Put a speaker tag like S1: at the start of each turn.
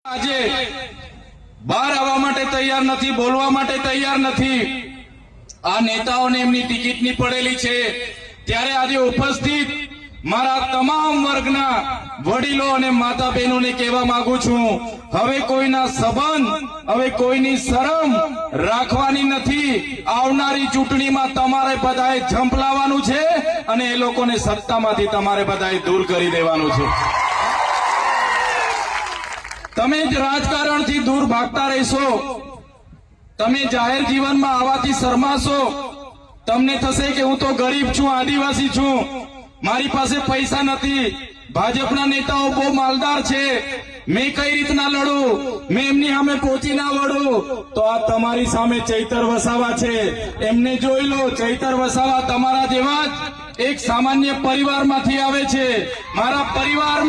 S1: આજે બહાર આવવા માટે તૈયાર નથી, બોલવા માટે તૈયાર નથી। આ નેતાઓને એમની ટિકિટની પડેલી છે, ત્યારે આજે ઉપસ્થિત મારા તમામ વર્ગના વડીલો અને માતા બહેનોને કહેવા માંગુ છું, હવે કોઈના સંબંધ, હવે કોઈની શરમ રાખવાની નથી। આવનારી ચૂંટણીમાં તમારે બધાએ ઝંપલાવવાનું છે અને એ લોકોને સત્તામાંથી તમારે બધાએ દૂર કરી દેવાનું છે। તમે જ રાજકારણથી દૂર ભાગતા રહેશો, તમે જાહેર જીવનમાં આવવાથી શરમાશો। તમને થશે કે હું તો ગરીબ છું, આદિવાસી છું, મારી પાસે પૈસા નથી, ભાજપના નેતાઓ બહુ માલદાર છે, મેં કઈ રીતના લડું, મેં એમની સામે પહોંચી ના વળું। તો આ તમારી સામે ચૈતર વસાવા છે, એમને જોઈ લો। ચૈતર વસાવા તમારા જેવા જ એક સામાન્ય પરિવારમાંથી આવે છે। મારા પરિવાર